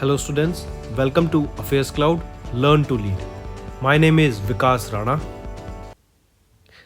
Hello students, welcome to Affairs Cloud, Learn to Lead. My name is Vikas Rana.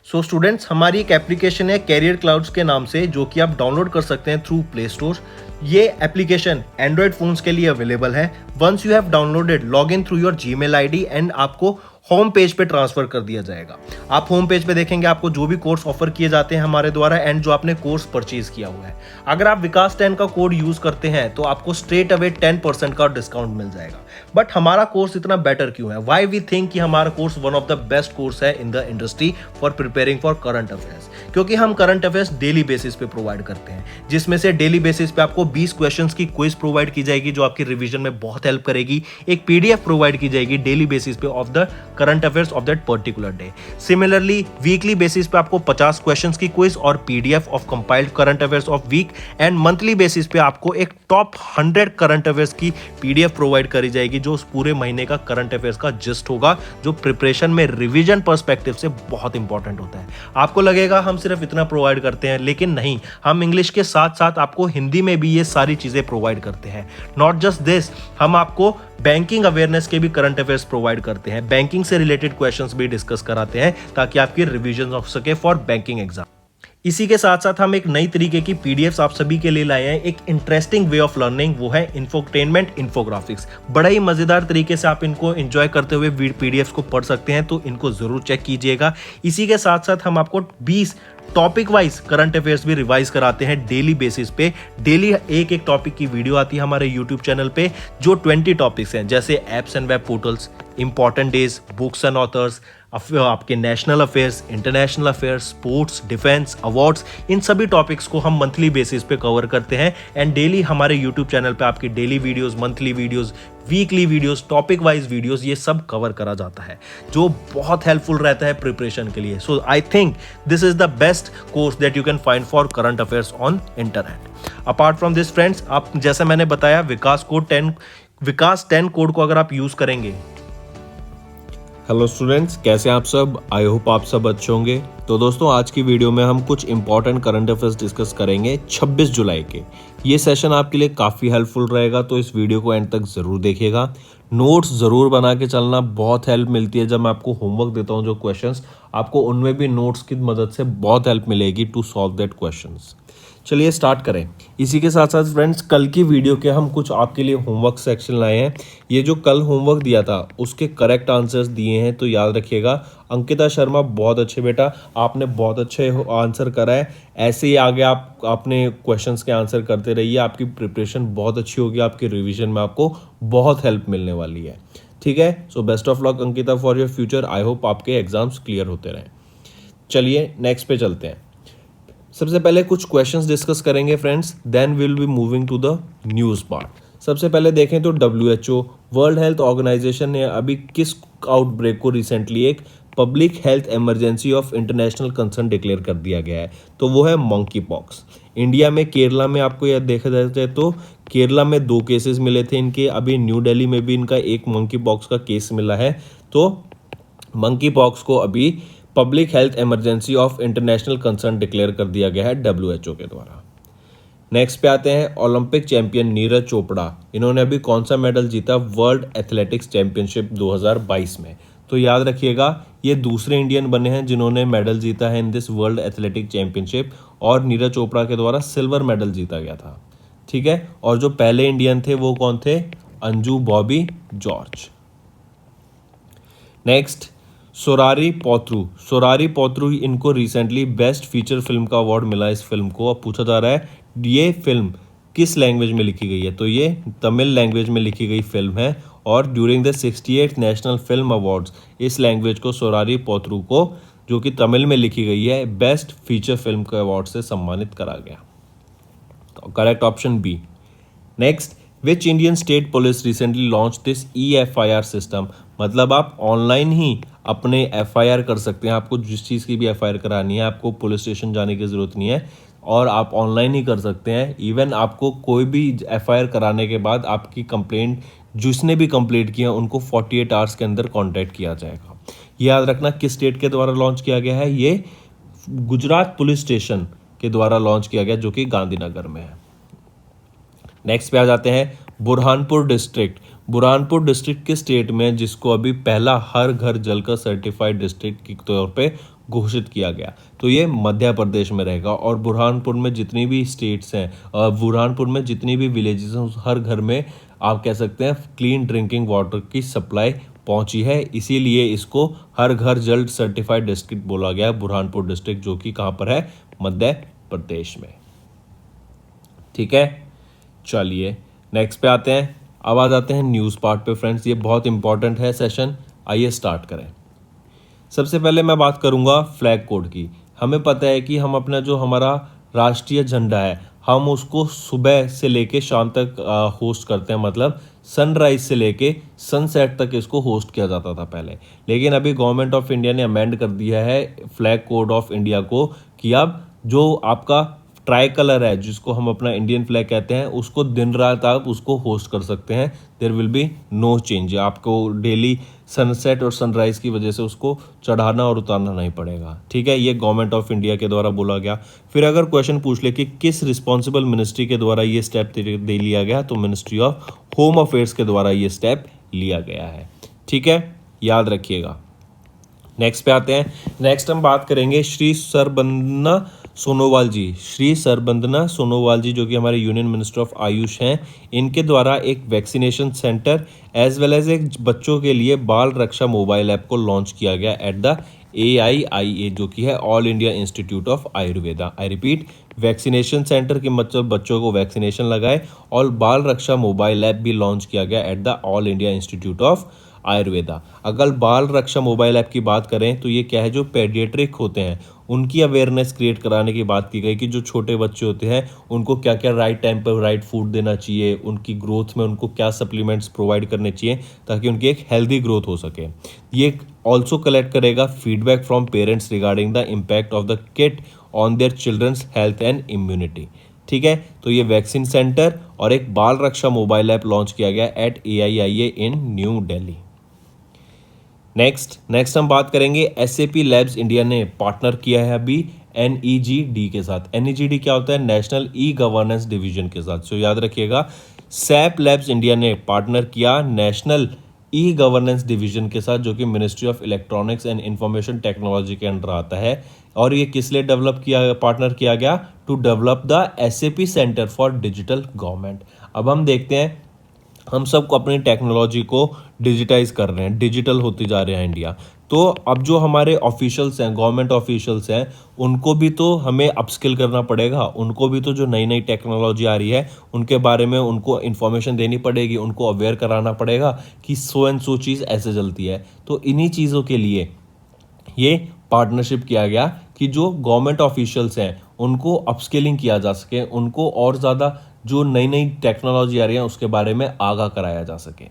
So students, हमारी एक application है career clouds के नाम से, जो कि आप डाउनलोड कर सकते हैं थ्रू प्ले स्टोर। ये एप्लीकेशन एंड्रॉयड फोन्स के लिए अवेलेबल है। Once you have downloaded, log in through your Gmail ID and आपको होम पेज पे ट्रांसफर कर दिया जाएगा। आप होम पेज पे देखेंगे आपको जो भी कोर्स ऑफर किए जाते हैं हमारे द्वारा एंड जो आपने कोर्स परचेज किया हुआ है। अगर आप विकास 10 का कोड यूज करते हैं तो आपको स्ट्रेट अवे 10% का डिस्काउंट मिल जाएगा। बट हमारा कोर्स इतना बेटर क्यों है? वाई वी थिंक कि हमारा course one of the best course है in the industry for preparing for current affairs, क्योंकि हम करंट अफेयर्स डेली बेसिस पे प्रोवाइड करते हैं, जिसमें से डेली बेसिस पे आपको 20 क्वेश्चंस की क्विज प्रोवाइड की जाएगी जो आपकी रिवीजन में बहुत हेल्प करेगी। एक पीडीएफ प्रोवाइड की जाएगी डेली बेसिस पे of the current affairs of that particular day. Similarly weekly basis पे आपको 50 क्वेश्चंस की क्विज और PDF of compiled current affairs of week, and monthly basis पे आपको एक टॉप 100 करंट अफेयर्स की पीडीएफ प्रोवाइड करी जाएगी जो उस पूरे महीने का करंट अफेयर्स का जिस्ट होगा, जो प्रिपरेशन में रिवीजन पर्सपेक्टिव से बहुत इंपॉर्टेंट होता है। आपको लगेगा हम सिर्फ इतना प्रोवाइड करते हैं, लेकिन नहीं, हम इंग्लिश के साथ साथ आपको हिंदी में भी ये सारी चीजें प्रोवाइड करते हैं। नॉट जस्ट दिस, हम आपको बैंकिंग अवेयरनेस के भी करंट अफेयर्स प्रोवाइड करते हैं, बैंकिंग से रिलेटेड क्वेश्चंस भी डिस्कस कराते हैं ताकि आपकी रिवीजन हो सके फॉर बैंकिंग एग्जाम। इसी के साथ साथ हम एक नई तरीके की पीडीएफ्स आप सभी के लिए लाए हैं, एक इंटरेस्टिंग वे ऑफ लर्निंग, वो है इंफोटेनमेंट इन्फोग्राफिक्स। बड़ा ही मजेदार तरीके से आप इनको एंजॉय करते हुए पीडीएफ्स को पढ़ सकते हैं, तो इनको जरूर चेक कीजिएगा। इसी के साथ साथ हम आपको 20 टॉपिक वाइज करंट अफेयर्स भी रिवाइज कराते हैं डेली बेसिस पे। डेली एक एक टॉपिक की वीडियो आती है हमारे यूट्यूब चैनल पे, जो 20 टॉपिक्स हैं, जैसे apps and web portals, important days, books and authors, आपके national affairs, international affairs, sports, defence, awards, इन सभी टॉपिक्स को हम मंथली बेसिस पे कवर करते हैं। एंड डेली हमारे यूट्यूब चैनल पे आपकी daily videos, monthly videos, weekly videos, topic wise videos, ये सब कवर करा जाता है, जो बहुत हेल्पफुल रहता है प्रिपरेशन के लिए। So I think this is the best course that you can find for current affairs on internet. Apart from this friends, आप जैसे मैंने बताया, विकास 10 कोड को अगर आप यूज करेंगे। हेलो स्टूडेंट्स, कैसे हैं आप सब? आई होप आप सब अच्छे होंगे। तो दोस्तों, आज की वीडियो में हम कुछ इंपॉर्टेंट करंट अफेयर्स डिस्कस करेंगे 26 जुलाई के। ये सेशन आपके लिए काफ़ी हेल्पफुल रहेगा, तो इस वीडियो को एंड तक ज़रूर देखिएगा। नोट्स ज़रूर बना के चलना, बहुत हेल्प मिलती है जब मैं आपको होमवर्क देता हूँ जो क्वेश्चंस, आपको उनमें भी नोट्स की मदद से बहुत हेल्प मिलेगी टू सॉल्व दैट क्वेश्चंस। चलिए स्टार्ट करें। इसी के साथ साथ फ्रेंड्स, कल की वीडियो के हम कुछ आपके लिए होमवर्क सेक्शन लाए हैं। ये जो कल होमवर्क दिया था उसके करेक्ट आंसर्स दिए हैं, तो याद रखिएगा। अंकिता शर्मा, बहुत अच्छे बेटा, आपने बहुत अच्छे आंसर करा है। ऐसे ही आगे आप अपने क्वेश्चंस के आंसर करते रहिए, आपकी प्रिपरेशन बहुत अच्छी होगी, आपकी रिविजन में आपको बहुत हेल्प मिलने वाली है। ठीक है, so best of luck Ankita for your future. I hope आपके एग्जाम्स क्लियर होते रहें। चलिए नेक्स्ट पे चलते हैं। सबसे पहले कुछ क्वेश्चंस डिस्कस करेंगे friends, then will be moving to the news part. सबसे पहले देखें तो WHO, वर्ल्ड हेल्थ ऑर्गेनाइजेशन ने अभी किस आउटब्रेक को रिसेंटली एक public health emergency of international concern declare कर दिया गया है, तो वो है मंकी पॉक्स। इंडिया में केरला में आपको यह देखा जाए तो केरला में 2 केसेस मिले थे इनके, अभी न्यू दिल्ली में भी इनका एक मंकी पॉक्स का केस मिला है। तो मंकी पॉक्स को अभी public health emergency of international concern declare कर दिया गया है WHO के द्वारा। नेक्स्ट पे आते हैं, ओलंपिक चैंपियन नीरज चोपड़ा, इन्होंने अभी कौन सा मेडल जीता वर्ल्ड एथलेटिक्स चैंपियनशिप 2022 में? तो याद रखिएगा, ये दूसरे इंडियन बने हैं जिन्होंने मेडल जीता है in this world athletic championship, और नीरज चोपड़ा के द्वारा सिल्वर मेडल जीता गया था। ठीक है, और जो पहले इंडियन थे वो कौन थे? अंजू बॉबी जॉर्ज। नेक्स्ट, सोरारी पोत्रू, इनको रिसेंटली बेस्ट फीचर फिल्म का अवार्ड मिला। इस फिल्म को अब पूछा जा रहा है ये फिल्म किस लैंग्वेज में लिखी गई है? तो ये तमिल लैंग्वेज में लिखी गई फिल्म है, और during the 68th National Film awards इस लैंग्वेज को सोरारी पोत्रू को, जो कि तमिल में लिखी गई है, बेस्ट फीचर फिल्म के अवार्ड से सम्मानित करा गया। तो correct option B. Next, which Indian state police recently launch this EFIR system? मतलब आप ऑनलाइन ही अपने FIR कर सकते हैं। आपको जिस चीज़ की भी FIR करानी है, आपको पुलिस स्टेशन जाने की ज़रूरत नहीं है, और आप ऑनलाइन ही कर सकते हैं। इवन आपको कोई भी FIR कराने के बाद आपकी कंप्लेंट जिसने भी कंप्लेंट किया उनको 48 आवर्स के अंदर कॉन्टैक्ट किया जाएगा। याद रखना किस स्टेट के द्वारा लॉन्च किया गया है, ये गुजरात पुलिस स्टेशन के द्वारा लॉन्च किया गया, जो कि गांधीनगर में है। नेक्स्ट पे आ जाते हैं, बुरहानपुर डिस्ट्रिक्ट के स्टेट में, जिसको अभी पहला हर घर जल का सर्टिफाइड डिस्ट्रिक्ट के तौर पे घोषित किया गया, तो ये मध्य प्रदेश में रहेगा। और बुरहानपुर में जितनी भी स्टेट्स हैं, बुरहानपुर में जितनी भी विलेजेस हैं, उस हर घर में आप कह सकते हैं क्लीन ड्रिंकिंग वाटर की सप्लाई पहुंची है, इसीलिए इसको हर घर जल सर्टिफाइड डिस्ट्रिक्ट बोला गया है, बुरहानपुर डिस्ट्रिक्ट, जो कि कहाँ पर है, मध्य प्रदेश में। ठीक है, चलिए नेक्स्ट पे आते हैं। अब आ जाते हैं न्यूज़ पार्ट पे फ्रेंड्स, ये बहुत इंपॉर्टेंट है सेशन। आइए स्टार्ट करें। सबसे पहले मैं बात करूंगा फ्लैग कोड की। हमें पता है कि हम अपना जो हमारा राष्ट्रीय झंडा है, हम उसको सुबह से लेके शाम तक होस्ट करते हैं, मतलब सनराइज से लेके सनसेट तक इसको होस्ट किया जाता था पहले। लेकिन अभी गवर्नमेंट ऑफ इंडिया ने अमेंड कर दिया है फ्लैग कोड ऑफ इंडिया को, कि अब जो आपका ट्राई कलर है, जिसको हम अपना इंडियन फ्लैग कहते हैं, उसको दिन रात आप उसको होस्ट कर सकते हैं। There will be no change. आपको डेली सनसेट और सनराइज की वजह से उसको चढ़ाना और उतारना नहीं पड़ेगा। ठीक है, ये गवर्नमेंट ऑफ इंडिया के द्वारा बोला गया। फिर अगर क्वेश्चन पूछ ले कि किस रिस्पॉन्सिबल मिनिस्ट्री के द्वारा ये स्टेप दे लिया गया, तो मिनिस्ट्री ऑफ होम अफेयर्स के द्वारा ये स्टेप लिया गया है। ठीक है, याद रखिएगा। नेक्स्ट पे आते हैं। नेक्स्ट हम बात करेंगे श्री सरबंदना सोनोवाल जी, जो कि हमारे यूनियन मिनिस्टर ऑफ आयुष हैं। इनके द्वारा एक vaccination centre as well as एक बच्चों के लिए बाल रक्षा मोबाइल ऐप को लॉन्च किया गया एट द AIIA, जो कि है All India Institute of Ayurveda. I repeat, vaccination centre के मतलब बच्चों को वैक्सीनेशन लगाए, और बाल रक्षा मोबाइल ऐप भी लॉन्च किया गया at the All India Institute of Ayurveda. अगर बाल रक्षा मोबाइल ऐप की बात करें तो ये क्या है, जो पेडियाट्रिक होते हैं उनकी अवेयरनेस क्रिएट कराने की बात की गई, कि जो छोटे बच्चे होते हैं उनको क्या क्या राइट टाइम पर राइट फूड देना चाहिए, उनकी ग्रोथ में उनको क्या सप्लीमेंट्स प्रोवाइड करने चाहिए ताकि उनकी एक हेल्दी ग्रोथ हो सके। ये ऑल्सो कलेक्ट करेगा feedback from parents regarding the impact of the kit on their children's health and immunity. ठीक है, तो ये वैक्सीन सेंटर और एक बाल रक्षा मोबाइल ऐप लॉन्च किया गया एट AIIA इन न्यू दिल्ली। नेक्स्ट हम बात करेंगे SAP लैब्स इंडिया ने पार्टनर किया है अभी NEGD के साथ। NEGD क्या होता है, नेशनल ई गवर्नेंस डिवीजन के साथ। सो याद रखिएगा, SAP लैब्स इंडिया ने पार्टनर किया नेशनल ई गवर्नेंस डिवीजन के साथ, जो कि Ministry of Electronics and Information Technology के अंडर आता है। और ये किस लिए पार्टनर किया गया, to develop the SAP centre for digital government. अब हम देखते हैं, हम सबको अपनी टेक्नोलॉजी को डिजिटाइज कर रहे हैं, डिजिटल होती जा रहा है इंडिया। तो अब जो हमारे ऑफिशियल्स हैं, गवर्नमेंट ऑफिशियल्स हैं, उनको भी तो हमें अपस्किल करना पड़ेगा। उनको भी तो जो नई नई टेक्नोलॉजी आ रही है उनके बारे में उनको इन्फॉर्मेशन देनी पड़ेगी, उनको अवेयर कराना पड़ेगा कि सो एंड सो चीज़ ऐसे चलती है। तो इन्हीं चीज़ों के लिए ये पार्टनरशिप किया गया कि जो गवर्नमेंट ऑफिशियल्स हैं उनको अपस्किलिंग किया जा सके, उनको और ज़्यादा जो नई नई टेक्नोलॉजी आ रही है उसके बारे में आगाह कराया जा सके।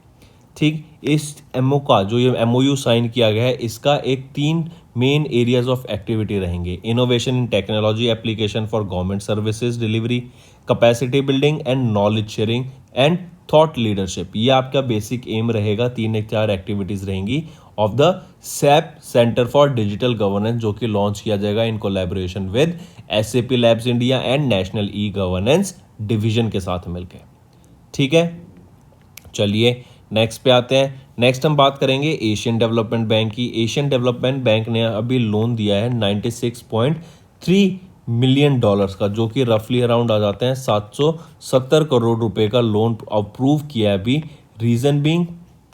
ठीक, इस एमओ का जो ये MOU साइन किया गया है, इसका एक 3 मेन एरियाज ऑफ एक्टिविटी रहेंगे। Innovation in technology application for government services delivery, capacity building and knowledge sharing and thought leadership. ये आपका बेसिक एम रहेगा। 3-4 एक्टिविटीज रहेंगी of the SAP centre for digital governance, जो कि लॉन्च किया जाएगा in collaboration with SAP labs India and national e Governance Division के साथ मिलकर। ठीक है, चलिए नेक्स्ट पे आते हैं। नेक्स्ट हम बात करेंगे एशियन डेवलपमेंट बैंक की। एशियन डेवलपमेंट बैंक ने अभी लोन दिया है $96.3 मिलियन का, जो कि रफली अराउंड आ जाते हैं 770 करोड़ रुपए का लोन अप्रूव किया है अभी। रीजन बीइंग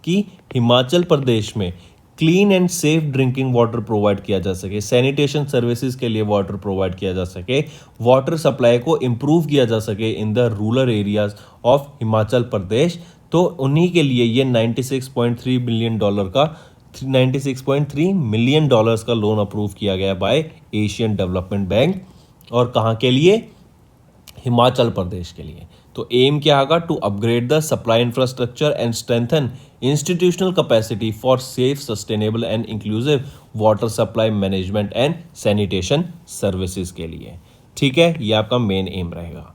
कि हिमाचल प्रदेश में clean and safe drinking water provide किया जा सके, सैनिटेशन सर्विसेज के लिए वाटर प्रोवाइड किया जा सके, वाटर सप्लाई को इम्प्रूव किया जा सके in the rural areas of Himachal Pradesh. तो उन्हीं के लिए ये $96.3 मिलियन का लोन अप्रूव किया गया बाय एशियन डेवलपमेंट बैंक। और कहाँ के लिए, हिमाचल प्रदेश के लिए। तो एम क्या होगा, to upgrade the supply infrastructure and strengthen institutional capacity for safe, sustainable and inclusive water supply management and sanitation services के लिए। ठीक है, ये आपका मेन एम रहेगा।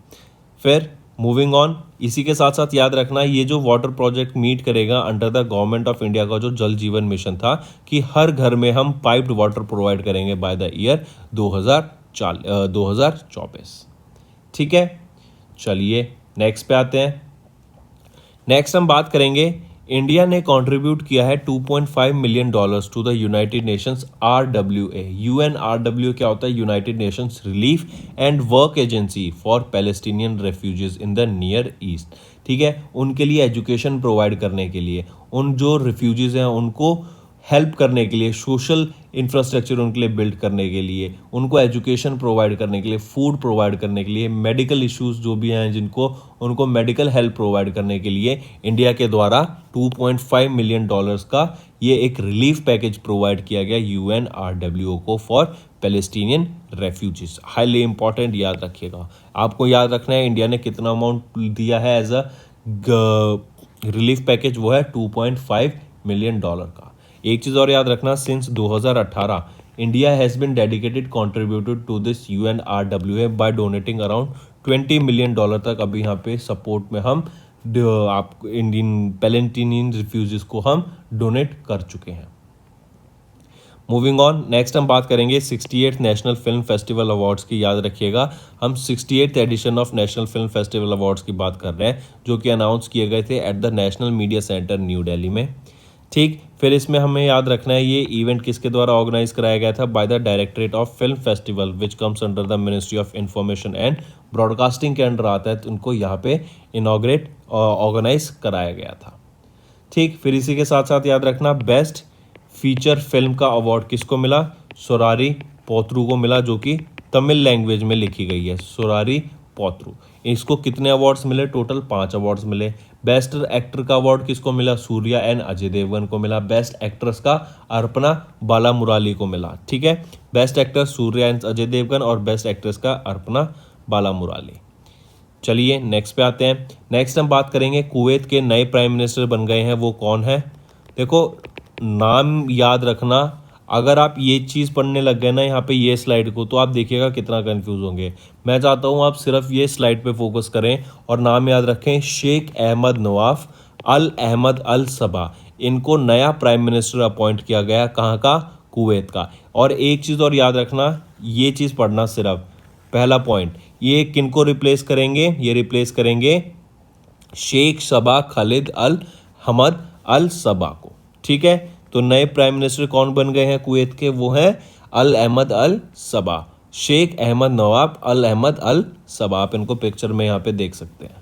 फिर मूविंग ऑन, इसी के साथ साथ याद रखना, ये जो वाटर प्रोजेक्ट मीट करेगा under the government of India का जो जल जीवन मिशन था, कि हर घर में हम पाइप्ड वाटर प्रोवाइड करेंगे बाय द ईयर 2024। ठीक है, चलिए नेक्स्ट पे आते हैं। नेक्स्ट हम बात करेंगे, इंडिया ने कंट्रीब्यूट किया है $2.5 million to the United Nations RWA। UNRWA क्या होता है? United Nations Relief and Work Agency for Palestinian Refugees in the Near East. ठीक है, उनके लिए एजुकेशन प्रोवाइड करने के लिए, उन जो रिफ्यूजीज हैं उनको हेल्प करने के लिए, सोशल इंफ्रास्ट्रक्चर उनके लिए बिल्ड करने के लिए, उनको एजुकेशन प्रोवाइड करने के लिए, फूड प्रोवाइड करने के लिए, मेडिकल इश्यूज जो भी हैं जिनको, उनको मेडिकल हेल्प प्रोवाइड करने के लिए इंडिया के द्वारा $2.5 मिलियन का ये एक रिलीफ पैकेज प्रोवाइड किया गया UNRWA को for Palestinian refugees. Highly important, याद रखिएगा। आपको याद रखना है इंडिया ने कितना अमाउंट दिया है एज अ रिलीफ पैकेज, वो है $2.5 मिलियन का। एक चीज़ और याद रखना, since 2018 India has been dedicated contributed to this UNRWA by donating around $20 million तक अभी यहाँ पे सपोर्ट में हम आप इंडियन पैलेस्टीनियन रिफ्यूजीज को हम डोनेट कर चुके हैं। मूविंग ऑन, नेक्स्ट हम बात करेंगे 68th National Film Festival Awards की। याद रखिएगा, हम 68th edition of National Film Festival Awards की बात कर रहे हैं, जो कि अनाउंस किए गए थे at the national media centre new Delhi में। ठीक, फिर इसमें हमें याद रखना है ये इवेंट किसके द्वारा ऑर्गेनाइज कराया गया था? By the directorate of film festival which comes under the ministry of information and broadcasting के अंडर आता है, तो उनको यहाँ पे इनॉग्रेट ऑर्गेनाइज कराया गया था। ठीक, फिर इसी के साथ साथ याद रखना, बेस्ट फीचर फिल्म का अवार्ड किसको मिला? सुरारी पोत्रू को मिला, जो कि तमिल लैंग्वेज में लिखी गई है, सुरारी पोत्रू। इसको कितने अवार्ड्स मिले? टोटल 5 अवार्ड्स मिले। बेस्ट एक्टर का अवार्ड किसको मिला? सूर्या एंड अजय देवगन को मिला। बेस्ट एक्ट्रेस का अर्पणा बालामुराली को मिला। ठीक है, best actor Suriya and Ajay Devgn और बेस्ट एक्ट्रेस का अर्पणा बालामुराली। चलिए नेक्स्ट पे आते हैं। नेक्स्ट हम बात करेंगे, कुवैत के नए प्राइम मिनिस्टर बन गए हैं, वो कौन है? देखो, नाम याद रखना, अगर आप ये चीज़ पढ़ने लग गए ना यहाँ पे ये स्लाइड को, तो आप देखिएगा कितना कंफ्यूज होंगे। मैं चाहता हूँ आप सिर्फ ये स्लाइड पे फोकस करें और नाम याद रखें, शेख अहमद नवाफ अल अहमद अल सबा। इनको नया प्राइम मिनिस्टर अपॉइंट किया गया, कहाँ का? कुवैत का। और एक चीज़ और याद रखना, ये चीज़ पढ़ना सिर्फ, पहला पॉइंट, ये किनको रिप्लेस करेंगे? ये रिप्लेस करेंगे शेख सबा खालिद अल हमद अल सबा को। ठीक है, तो नए प्राइम मिनिस्टर कौन बन गए हैं कुवैत के? वो हैं अल अहमद अल सबा, Sheikh Ahmad Nawaf Al Ahmad Al सबा। आप इनको पिक्चर में यहाँ पे देख सकते हैं।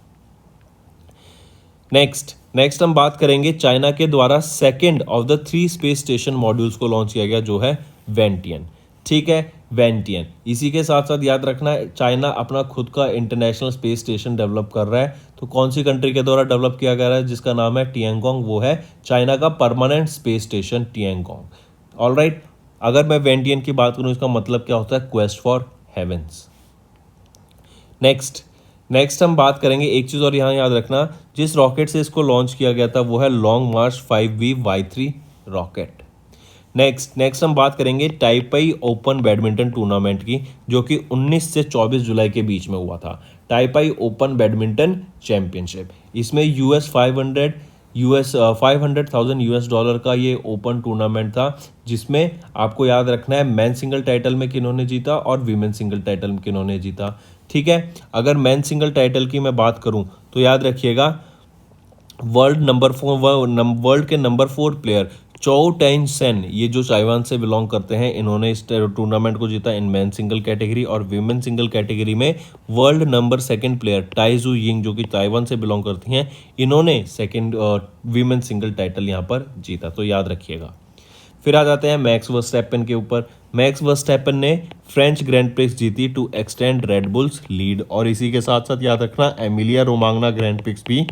नेक्स्ट हम बात करेंगे, चाइना के द्वारा second of the 3 space station modules को लॉन्च किया गया, जो है वेंटियन। ठीक है, वेंटियन। इसी के साथ साथ याद रखना, चाइना अपना खुद का इंटरनेशनल स्पेस स्टेशन डेवलप कर रहा है, तो कौन सी कंट्री के द्वारा डेवलप किया गया है? जिसका नाम है टिएंगोंग, वो है चाइना का परमानेंट स्पेस स्टेशन टिएंगोंग। ऑलराइट, अगर मैं वेंटियन की बात करूं, इसका मतलब क्या होता है? Quest for heaven's. नेक्स्ट हम बात करेंगे, एक चीज़ और यहाँ याद रखना, जिस रॉकेट से इसको लॉन्च किया गया था वो है लॉन्ग मार्च 5V-Y3 रॉकेट। नेक्स्ट हम बात करेंगे टाइपाई ओपन बैडमिंटन टूर्नामेंट की, जो कि 19 से 24 जुलाई के बीच में हुआ था। टाइपाई ओपन बैडमिंटन चैंपियनशिप, इसमें $500,000 का ये ओपन टूर्नामेंट था, जिसमें आपको याद रखना है मैन सिंगल टाइटल में किन्होंने जीता और वीमेन सिंगल टाइटल में किन्होंने जीता। ठीक है, अगर मैन सिंगल टाइटल की मैं बात करूं तो याद रखिएगा, वर्ल्ड के नंबर 4 प्लेयर चोउ टेन सेन, ये जो ताइवान से बिलोंग करते हैं, इन्होंने इस टूर्नामेंट को जीता इन मैन सिंगल कैटेगरी। और वीमेन सिंगल कैटेगरी में वर्ल्ड नंबर 2 प्लेयर टाइजू यिंग, जो कि ताइवान से बिलोंग करती हैं, इन्होंने सेकंड वीमेन सिंगल टाइटल यहाँ पर जीता, तो याद रखिएगा। फिर आ जाते हैं मैक्स वर्स्टैपेन के ऊपर। मैक्स वर्स्टैपेन ने फ्रेंच ग्रैंड प्रिक्स जीती to extend Red Bull's lead, और इसी के साथ साथ याद रखना, एमिलिया रोमांगना ग्रैंड प्रिक्स भी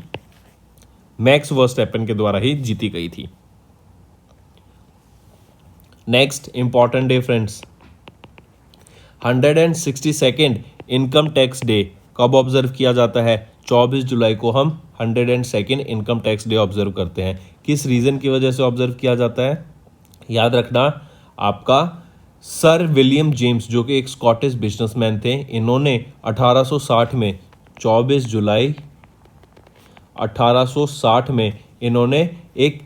मैक्स वर्स्टैपेन के द्वारा ही जीती गई थी। Next important day friends, 162nd income tax day कब ऑब्जर्व किया जाता है? 24 जुलाई को हम 102nd income tax day observe करते हैं। किस रीज़न की वजह से ऑब्जर्व किया जाता है? याद रखना, आपका सर विलियम जेम्स, जो कि एक स्कॉटिश बिजनेसमैन थे, इन्होंने 1860 में 24 जुलाई 1860 में इन्होंने एक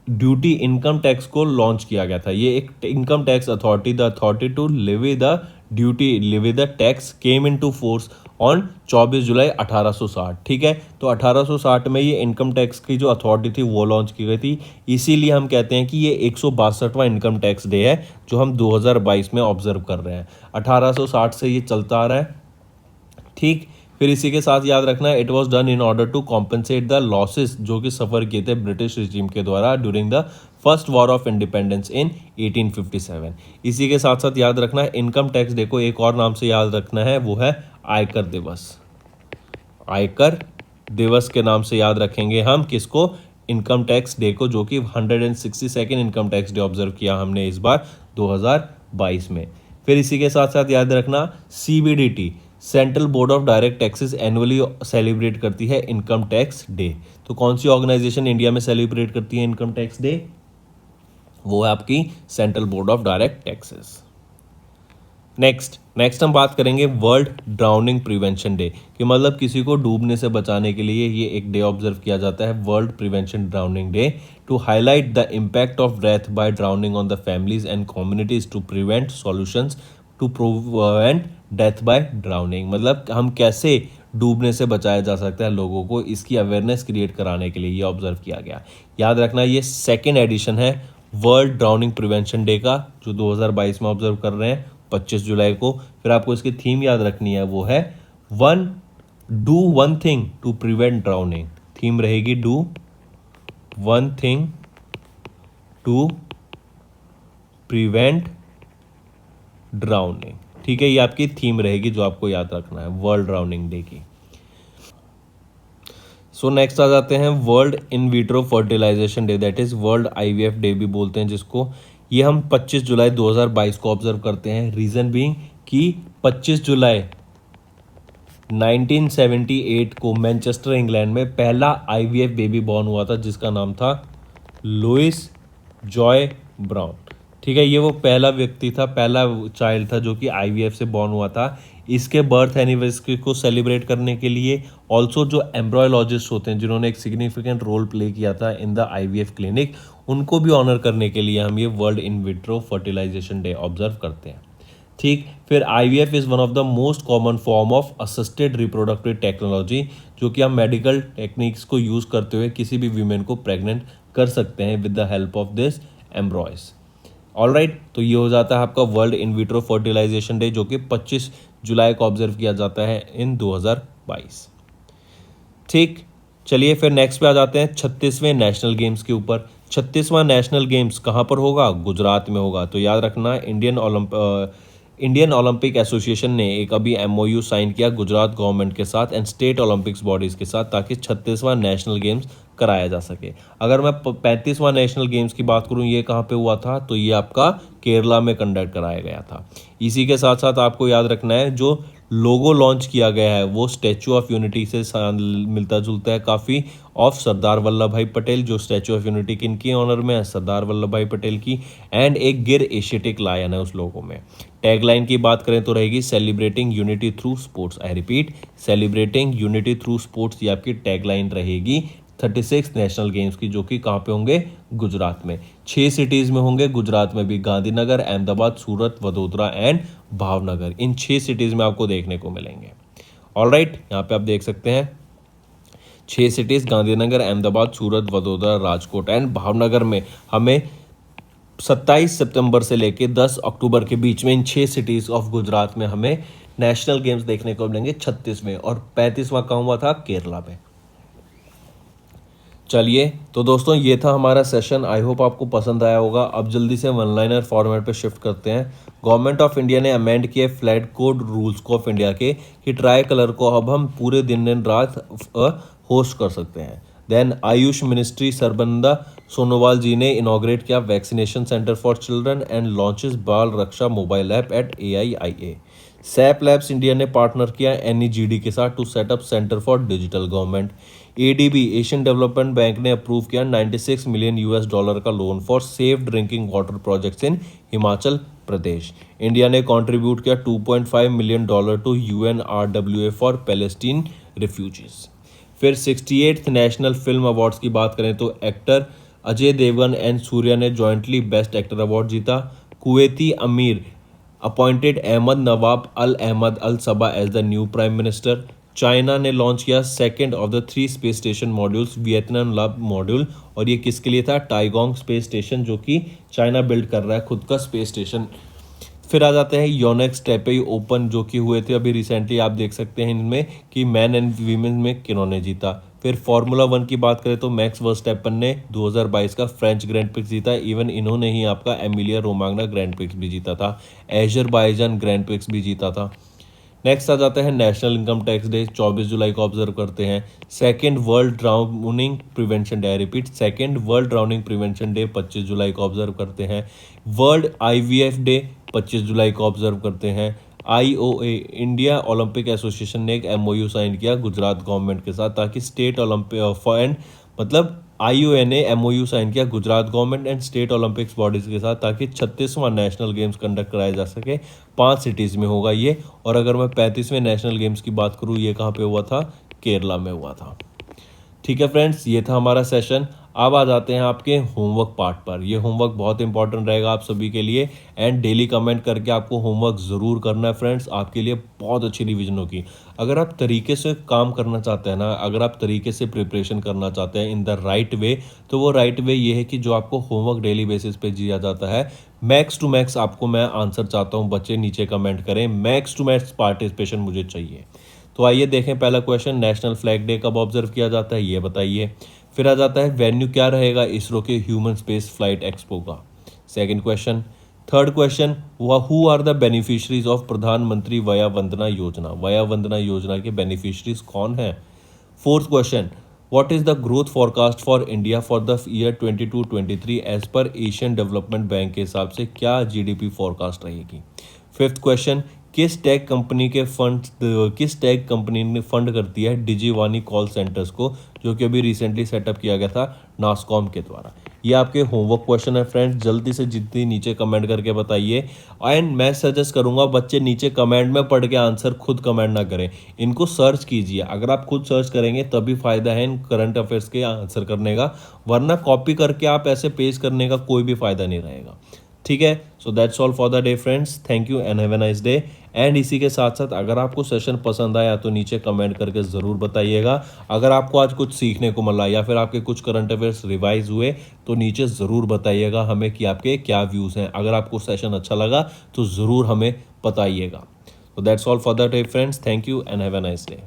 ड्यूटी इनकम टैक्स को लॉन्च किया गया था। ये एक income tax authority, the authority to levy the duty levy the tax came into force on 24 July 1860। ठीक है, तो 1860 में ये इनकम टैक्स की जो अथॉरिटी थी वो लॉन्च की गई थी। इसीलिए हम कहते हैं कि ये 162वां इनकम टैक्स डे है जो हम 2022 में ऑब्जर्व कर रहे हैं। 1860 से ये चलता आ रहा है। ठीक, फिर इसी के साथ याद रखना है, it was done in order to compensate the losses जो कि सफ़र किए थे ब्रिटिश रिजीम के द्वारा during the first war of independence in 1857। इसी के साथ साथ याद रखना है, इनकम टैक्स डे को एक और नाम से याद रखना है, वो है आयकर दिवस। आयकर दिवस के नाम से याद रखेंगे हम किसको? इनकम टैक्स डे को, जो कि 162nd income tax day observe किया हमने इस बार 2022 में। फिर इसी के साथ साथ याद रखना, CBDT central board of direct taxes annually celebrate करती है इनकम टैक्स डे। तो कौन सी ऑर्गेनाइजेशन इंडिया में सेलिब्रेट करती है इनकम टैक्स डे? वो है आपकी central board of direct taxes. Next हम बात करेंगे वर्ल्ड ड्राउनिंग प्रिवेंशन डे, कि मतलब किसी को डूबने से बचाने के लिए ये एक डे ऑब्जर्व किया जाता है, world prevention drowning day, to highlight the impact of death by drowning on the families and communities to prevent solutions to prevent death by drowning. मतलब हम कैसे डूबने से बचाया जा सकता है लोगों को, इसकी अवेयरनेस क्रिएट कराने के लिए ये ऑब्जर्व किया गया। याद रखना, ये सेकेंड एडिशन है वर्ल्ड ड्राउनिंग प्रिवेंशन डे का, जो 2022 में ऑब्जर्व कर रहे हैं 25 जुलाई को। फिर आपको इसकी थीम याद रखनी है, वो है do one thing to prevent drowning. Theme रहेगी do one thing to prevent drowning. ठीक है, ये आपकी थीम रहेगी जो आपको याद रखना है वर्ल्ड ड्राउनिंग डे की। सो नेक्स्ट आ जाते हैं world in vitro fertilization day, that is world IVF day भी बोलते हैं जिसको। ये हम 25 जुलाई 2022 को ऑब्जर्व करते हैं। रीजन बीइंग कि 25 जुलाई 1978 को मैनचेस्टर इंग्लैंड में पहला IVF बेबी बॉर्न हुआ था जिसका नाम था लुइस जॉय ब्राउन। ठीक है, ये वो पहला व्यक्ति था, पहला चाइल्ड था जो कि IVF से बॉर्न हुआ था। इसके बर्थ एनिवर्सरी को सेलिब्रेट करने के लिए ऑल्सो जो एम्ब्रॉयलॉजिस्ट होते हैं जिन्होंने एक सिग्निफिकेंट रोल प्ले किया था इन द IVF क्लिनिक, उनको भी ऑनर करने के लिए हम ये world in vitro fertilization day observe करते हैं। ठीक, फिर IVF is one of the most common form of assisted reproductive technology, जो कि हम मेडिकल टेक्निक्स को यूज़ करते हुए किसी भी वीमेन को प्रेग्नेंट कर सकते हैं with the help of this embryos. Alright, तो ये हो जाता है आपका world in vitro fertilization day, जो कि 25 जुलाई को ऑब्जर्व किया जाता है इन 2022। ठीक, चलिए फिर नेक्स्ट पे आ जाते हैं 36वें नेशनल गेम्स के ऊपर। 36वां नेशनल गेम्स कहाँ पर होगा? गुजरात में होगा। तो याद रखना, इंडियन ओलंपिक एसोसिएशन ने एक अभी MOU साइन किया गुजरात गवर्नमेंट के साथ एंड स्टेट ओलंपिक्स बॉडीज़ के साथ, ताकि 36वां नेशनल गेम्स कराया जा सके। अगर मैं 35वां नेशनल गेम्स की बात करूं, ये कहाँ पे हुआ था? तो ये आपका केरला में कंडक्ट कराया गया था। इसी के साथ साथ आपको याद रखना है, जो लोगो लॉन्च किया गया है वो स्टैचू ऑफ यूनिटी से मिलता जुलता है काफ़ी, ऑफ सरदार वल्लभ भाई पटेल। जो स्टैचू ऑफ यूनिटी किनकी ऑनर में है? सरदार वल्लभ भाई पटेल की। एंड एक गिर एशियाटिक लायन है उस लोगों में। टैगलाइन की बात करें तो रहेगी celebrating unity through sports. I repeat, celebrating unity through sports, ये आपकी टैगलाइन रहेगी 36 नेशनल गेम्स की, जो कि कहाँ पे होंगे? गुजरात में। 6 सिटीज़ में होंगे गुजरात में भी, गांधीनगर, अहमदाबाद, सूरत, वडोदरा एंड भावनगर। इन 6 सिटीज़ में आपको देखने को मिलेंगे। ऑलराइट, यहाँ पे आप देख सकते हैं 6 सिटीज़, गांधीनगर, अहमदाबाद, सूरत, वडोदरा, राजकोट एंड भावनगर में हमें 27 सितंबर से लेके 10 अक्टूबर के बीच में इन 6 सिटीज़ ऑफ गुजरात में हमें नेशनल गेम्स देखने को मिलेंगे 36वें, और 35वां कहाँ हुआ था? केरला में। चलिए, तो दोस्तों ये था हमारा सेशन। आई होप आपको पसंद आया होगा। अब जल्दी से वन लाइनर फॉर्मेट पे शिफ्ट करते हैं। गवर्नमेंट ऑफ इंडिया ने अमेंड किए फ्लैग कोड रूल्स को ऑफ इंडिया के, कि ट्राई कलर को अब हम पूरे दिन रात होस्ट कर सकते हैं। देन आयुष मिनिस्ट्री सरबंदा सोनोवाल जी ने इनॉग्रेट किया vaccination centre for children and launches Bal Raksha mobile app at AIIA। SAP labs India ने पार्टनर किया NEGD के साथ to set up centre for digital government. ADB Asian development bank ने अप्रूव किया $96 मिलियन का loan for safe drinking water projects in Himachal Pradesh. India ने contribute किया $2.5 million to UNRWA for Palestine refugees. फिर 68th नेशनल फिल्म अवार्ड्स की बात करें तो एक्टर अजय देवगन एंड सूर्या ने जॉइंटली बेस्ट एक्टर अवार्ड जीता। कुवैती अमीर appointed Ahmad Nawaf Al Ahmad Al Sabah as the new prime minister. China ने लॉन्च किया second of the 3 space station modules Wentian lab module, और ये किसके लिए था? टाइगोंग स्पेस स्टेशन, जो कि चाइना बिल्ड कर रहा है खुद का स्पेस स्टेशन। फिर आ जाते हैं योनेक्स टैपेई ओपन जो कि हुए थे अभी रिसेंटली, आप देख सकते हैं इनमें कि मैन एंड वीमेन में किन्होंने जीता। फिर फार्मूला 1 की बात करें तो मैक्स वर्स्टैपन ने 2022 का फ्रेंच ग्रैंड प्रिक्स जीता। इवन इन्होंने ही आपका एमिलिया रोमांगना ग्रैंड प्रिक्स भी जीता था, एजरबाईजान ग्रैंड प्रिक्स भी जीता था। नेक्स्ट आ जाता है नेशनल इनकम टैक्स डे, 24 जुलाई को ऑब्जर्व करते हैं। Second world drowning prevention day, repeat, second world drowning prevention day 25 जुलाई को ऑब्जर्व करते हैं। वर्ल्ड IVF डे 25 जुलाई को ऑब्जर्व करते हैं। IOA इंडिया ओलंपिक एसोसिएशन ने एक MOU साइन किया गुजरात गवर्नमेंट के साथ, ताकि स्टेट ओलंपिक एंड मतलब IOA ने MOU साइन किया Gujarat government and state Olympics bodies के साथ, ताकि 36वां नेशनल गेम्स कंडक्ट कराया जा सके। 5 सिटीज़ में होगा ये। और अगर मैं 35वें नेशनल गेम्स की बात करूँ, ये कहाँ पे हुआ था? केरला में हुआ था। ठीक है फ्रेंड्स, ये था हमारा सेशन। अब आ जाते हैं आपके होमवर्क पार्ट पर। ये होमवर्क बहुत इंपॉर्टेंट रहेगा आप सभी के लिए, एंड डेली कमेंट करके आपको होमवर्क ज़रूर करना है फ्रेंड्स, आपके लिए बहुत अच्छी रिवीजन होगी। अगर आप तरीके से काम करना चाहते हैं ना, अगर आप तरीके से प्रिपरेशन करना चाहते हैं इन द राइट वे, तो वो राइट वे ये है कि जो आपको होमवर्क डेली बेसिस पे दिया जाता है, मैक्स टू मैक्स आपको मैं आंसर चाहता हूँ। बच्चे नीचे कमेंट करें, मैक्स टू मैक्स पार्टिसिपेशन मुझे चाहिए। तो आइए देखें पहला क्वेश्चन, नेशनल फ्लैग डे कब ऑब्जर्व किया जाता है, ये बताइए। फिर आ जाता है वेन्यू क्या रहेगा इसरो के ह्यूमन स्पेस फ्लाइट एक्सपो का, second question. Third question, who are the beneficiaries of Pradhan Mantri Vaya Vandana Yojana, वया वंदना योजना के बेनिफिशरीज कौन है। Fourth question, what is the growth forecast for India for the year 22-23 as per Asian development Bank के हिसाब से क्या GDP forecast रहेगी। फिफ्थ क्वेश्चन, किस टैग कंपनी ने फंड करती है डिजीवानी कॉल सेंटर्स को, जो कि अभी रिसेंटली सेटअप किया गया था नासकॉम के द्वारा। ये आपके होमवर्क क्वेश्चन है फ्रेंड्स, जल्दी से जितनी नीचे कमेंट करके बताइए। एंड मैं सजेस्ट करूंगा बच्चे नीचे कमेंट में पढ़ के आंसर खुद कमेंट ना करें, इनको सर्च कीजिए। अगर आप खुद सर्च करेंगे तभी फायदा है इन करंट अफेयर्स के आंसर करने का, वरना कॉपी करके आप ऐसे पेस्ट करने का कोई भी फायदा नहीं रहेगा। ठीक है, so that's all for the day friends, thank you and have a nice day. And इसी के साथ साथ अगर आपको सेशन पसंद आया तो नीचे कमेंट करके ज़रूर बताइएगा। अगर आपको आज कुछ सीखने को मिला या फिर आपके कुछ करंट अफेयर्स रिवाइज हुए तो नीचे ज़रूर बताइएगा हमें कि आपके क्या व्यूज़ हैं। अगर आपको सेशन अच्छा लगा तो ज़रूर हमें बताइएगा। तो that's all for the day friends, thank you and have a nice day.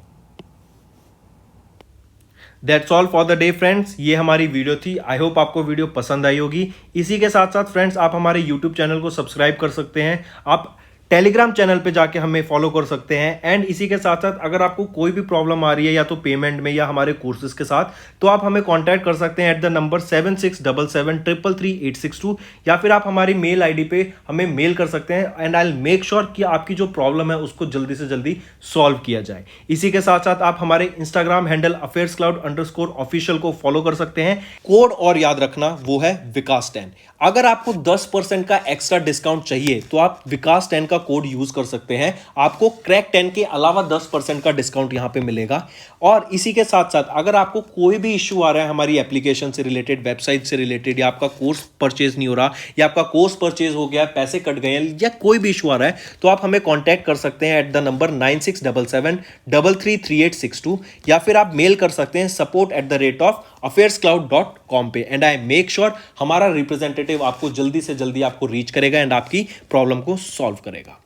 That's all for the day friends, ये हमारी वीडियो थी। आई होप आपको वीडियो पसंद आई होगी। इसी के साथ साथ फ्रेंड्स आप हमारे यूट्यूब चैनल को सब्सक्राइब कर सकते हैं, आप टेलीग्राम चैनल पे जाके हमें फॉलो कर सकते हैं। एंड इसी के साथ साथ अगर आपको कोई भी प्रॉब्लम आ रही है या तो पेमेंट में या हमारे कोर्सेज के साथ, तो आप हमें कांटेक्ट कर सकते हैं एट द नंबर 7677333862, या फिर आप हमारी मेल आईडी पे हमें मेल कर सकते हैं। And I will make sure कि आपकी जो प्रॉब्लम है उसको जल्दी से जल्दी सॉल्व किया जाए। इसी के साथ साथ आप हमारे इंस्टाग्राम हैंडल affairscloud_official को फॉलो कर सकते हैं। कोड और याद रखना, वो है विकास 10। अगर आपको 10% का एक्स्ट्रा डिस्काउंट चाहिए तो आप विकास 10 का कोड यूज कर सकते हैं, आपको क्रैक 10 के अलावा 10% का डिस्काउंट यहां पे मिलेगा। और इसी के साथ साथ अगर आपको कोई भी इश्यू आ रहा है हमारी एप्लीकेशन से रिलेटेड, वेबसाइट से रिलेटेड, या आपका कोर्स परचेज नहीं हो रहा, या आपका कोर्स परचेज हो गया, पैसे कट गए हैं, या कोई भी इश्यू आ रहा है, तो आप हमें कॉन्टैक्ट कर सकते हैं एट द नंबर 9677333862, या फिर आप मेल कर सकते हैं support@affairscloud.com पे। एंड आई मेक श्योर हमारा रिप्रेजेंटेटिव आपको जल्दी से जल्दी आपको रीच करेगा एंड आपकी प्रॉब्लम को सॉल्व करेगा।